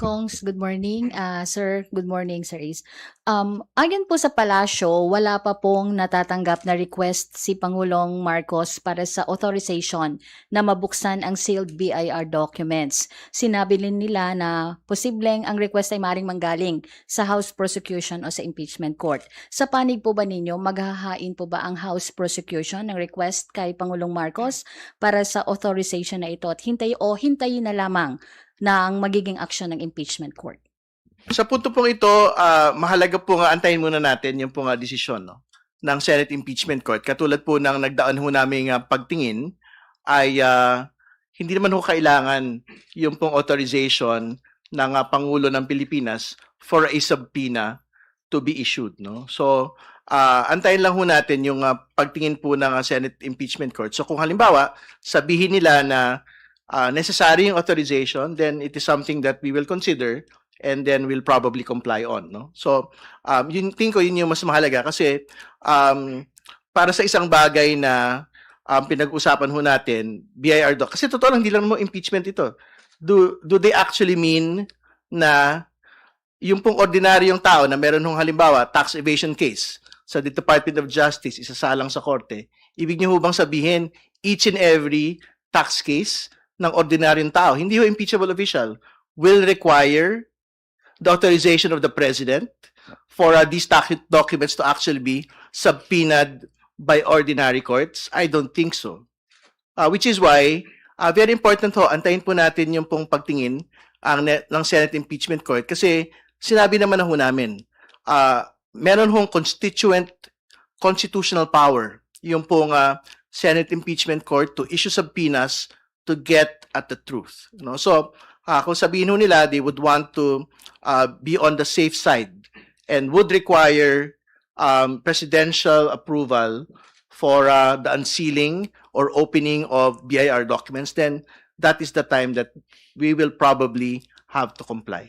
Kongs, good morning. Sir, good morning, Sir Ace. Ayon po sa palasyo, wala pa pong natatanggap na request si Pangulong Marcos para sa authorization na mabuksan ang sealed BIR documents. Sinabi din nila na posibleng ang request ay maring manggaling sa House Prosecution o sa Impeachment Court. Sa panig po ba ninyo, maghahain po ba ang House Prosecution ng request kay Pangulong Marcos para sa authorization na ito at hintayin na lamang na ang magiging aksyon ng impeachment court? Sa punto pong ito, mahalaga po nga antayin muna natin yung po nga desisyon ng Senate Impeachment Court. Katulad po ng nagdaan ho naming pagtingin ay hindi naman ho kailangan yung pong authorization ng Pangulo ng Pilipinas for a subpoena to be issued. No? So, antayin lang ho natin yung pagtingin po ng Senate Impeachment Court. So kung halimbawa, sabihin nila na necessary yung authorization, then it is something that we will consider and then we'll probably comply on. No? So, tingin ko yun yung mas mahalaga kasi para sa isang bagay na pinag-usapan ho natin, BIR doc, kasi totoo lang, hindi lang mo impeachment ito. Do they actually mean na yung pong ordinaryong tao na meron hong halimbawa tax evasion case sa the Department of Justice, isasalang sa korte, ibig niyo ho bang sabihin each and every tax case ng ordinaryong tao, hindi ho impeachable official, will require the authorization of the President for these documents to actually be subpoenaed by ordinary courts? I don't think so. Which is why, very important ho, antayin po natin yung pong pagtingin ng Senate Impeachment Court kasi sinabi naman na ho namin, meron hong constitutional power yung pong Senate Impeachment Court to issue subpoenas to get at the truth. No? So, kung sabihin ho nila, they would want to be on the safe side and would require presidential approval for the unsealing or opening of BIR documents, then that is the time that we will probably have to comply.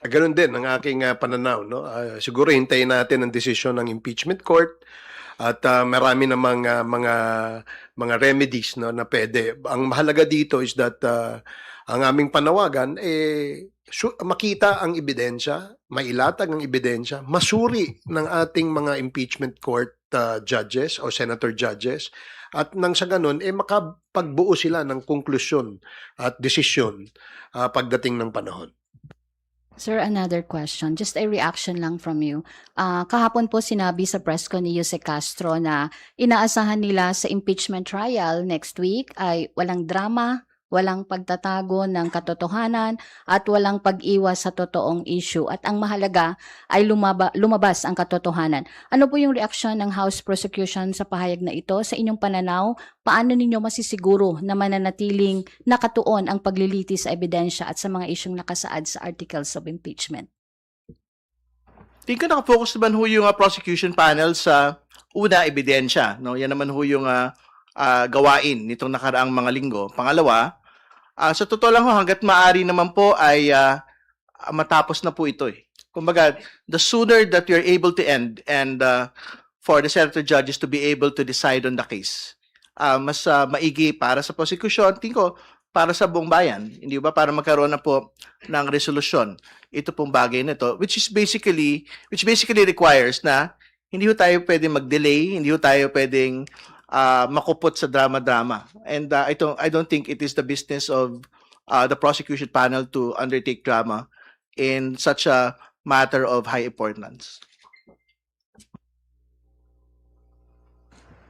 Ganun din ang aking pananaw. No? Siguro hintayin natin ang desisyon ng impeachment court at marami namang mga remedies no, na pwede. Ang mahalaga dito is that ang aming panawagan makita ang ebidensya, mailatag ang ebidensya, masuri ng ating mga impeachment court judges o senator judges at nang sa ganun makapagbuo sila ng konklusyon at desisyon pagdating ng panahon. Sir, another question. Just a reaction lang from you. Kahapon po sinabi sa press ko ni Jose Castro na inaasahan nila sa impeachment trial next week ay walang drama, walang pagtatago ng katotohanan at walang pag-iwas sa totoong issue. At ang mahalaga ay lumabas ang katotohanan. Ano po yung reaksyon ng House Prosecution sa pahayag na ito? Sa inyong pananaw, paano ninyo masisiguro na mananatiling nakatuon ang paglilitis sa ebidensya at sa mga isyong nakasaad sa articles of impeachment? Tingin ko nakafocus naman ho yung prosecution panel sa una, ebidensya. No? Yan naman ho yung gawain nitong nakaraang mga linggo. Pangalawa, sa totoo lang ho, hanggat maaari naman po ay matapos na po ito. Kumbaga, the sooner that you're able to end and for the senator judges to be able to decide on the case, mas maigi para sa prosecution, tingin ko, para sa buong bayan. Hindi ba? Para magkaroon na po ng resolusyon. Ito pong bagay na ito, which basically requires na hindi ho tayo pwedeng mag-delay, hindi ho tayo pwedeng makupot sa drama-drama. And I don't think it is the business of the prosecution panel to undertake drama in such a matter of high importance.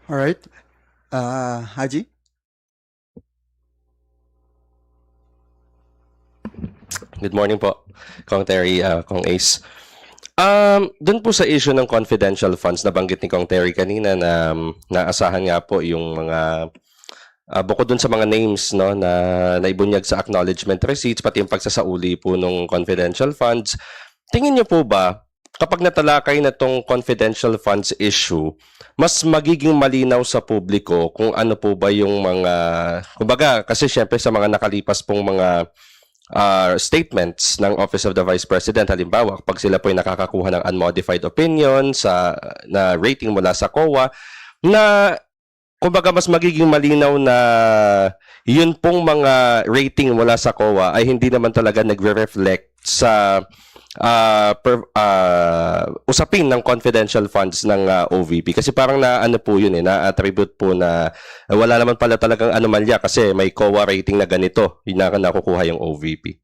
All right. Haji? Good morning po, Kong Terry, Kong Ace. Doon po sa issue ng confidential funds, nabanggit ni Kong Terry kanina na naasahan nga po yung mga bukod doon sa mga names no na naibunyag sa acknowledgement receipts pati yung pagsasauli po ng confidential funds. Tingin niyo po ba kapag natalakay na tong confidential funds issue, mas magiging malinaw sa publiko kung ano po ba yung mga kumbaga kasi syempre sa mga nakalipas pong mga statements ng Office of the Vice President, halimbawa, kapag sila po ay nakakakuha ng unmodified opinion na rating mula sa COA, na kumbaga mas magiging malinaw na yun pong mga rating mula sa COA ay hindi naman talaga nagre-reflect sa usapin ng confidential funds ng OVP. Kasi parang na ano po yun na-attribute po na wala naman pala talagang anomalya kasi may COA rating na ganito, yun na nakukuha yung OVP.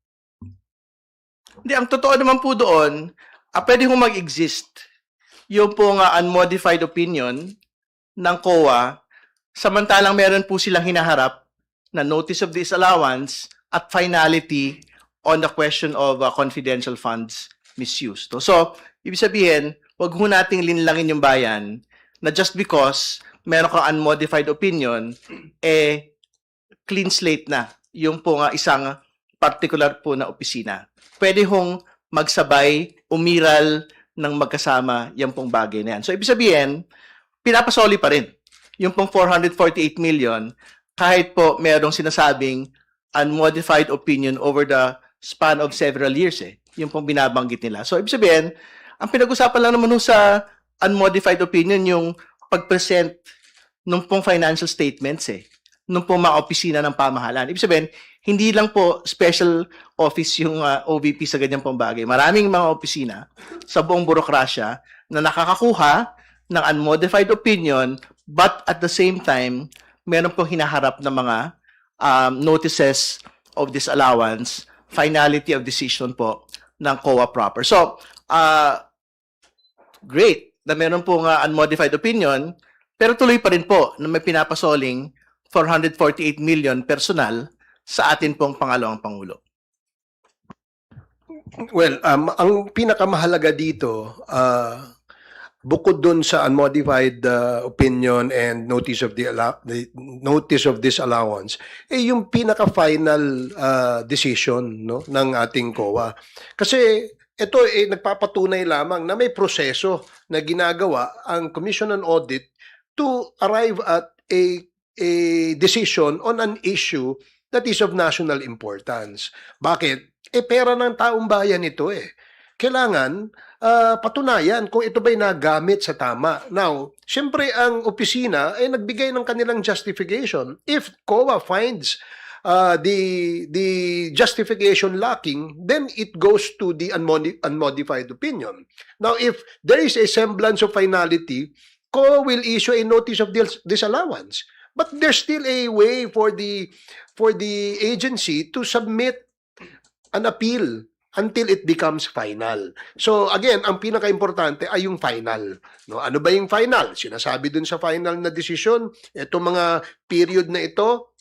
Hindi, ang totoo naman po doon, pwede hong mag-exist yung pong unmodified opinion ng COA, samantalang meron po silang hinaharap na notice of disallowance at finality on the question of confidential funds misuse. So, ibig sabihin, wag ho nating linlangin yung bayan na just because meron kang unmodified opinion, clean slate na yung po isang particular po na opisina. Pwede hong magsabay, umiral ng magkasama yung pong bagay na yan. So, ibig sabihin, pinapasoli pa rin yung pong 448 million kahit po merong sinasabing unmodified opinion over the span of several years yung pong binabanggit nila. So, ibig sabihin, ang pinag-usapan lang naman sa unmodified opinion yung pag-present nung pong financial statements nung pong mga opisina ng pamahalaan. Ibig sabihin, hindi lang po special office yung OVP sa ganyan pong bagay. Maraming mga opisina sa buong burokrasya na nakakakuha ng unmodified opinion but at the same time, meron pong hinaharap na mga notices of disallowance, finality of decision po ng COA proper. So, great na meron pong unmodified opinion, pero tuloy pa rin po na may pinapasoling 448 million personal sa atin pong pangalawang Pangulo. Well, ang pinakamahalaga dito, bukod dun sa unmodified opinion and notice of notice of disallowance, yung pinaka-final decision no ng ating COA. Kasi ito nagpapatunay lamang na may proseso na ginagawa ang Commission on Audit to arrive at a decision on an issue that is of national importance. Bakit? Pera ng taong bayan ito Kailangan patunayan kung ito ba'y nagamit sa tama. Now, siyempre ang opisina ay nagbigay ng kanilang justification. If COA finds the justification lacking, then it goes to the unmodified opinion. Now, if there is a semblance of finality, COA will issue a notice of disallowance. But there's still a way for the agency to submit an appeal until it becomes final. So again, ang pinaka-importante ay yung final. No, ano ba yung final? Sinasabi dun sa final na decision, itong mga period na ito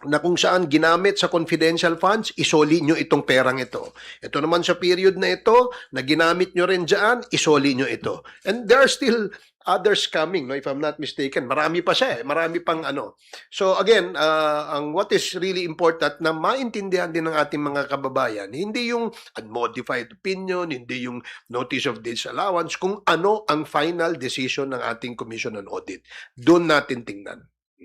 na kung saan ginamit sa confidential funds, isoli nyo itong perang ito. Ito naman sa period na ito, na ginamit nyo rin dyan, isoli nyo ito. And there are still others coming, no, if I'm not mistaken. Marami pa siya marami pang ano. So again, ang what is really important na maintindihan din ng ating mga kababayan, hindi yung unmodified opinion, hindi yung notice of disallowance, kung ano ang final decision ng ating Commission on Audit. Doon natin tingnan.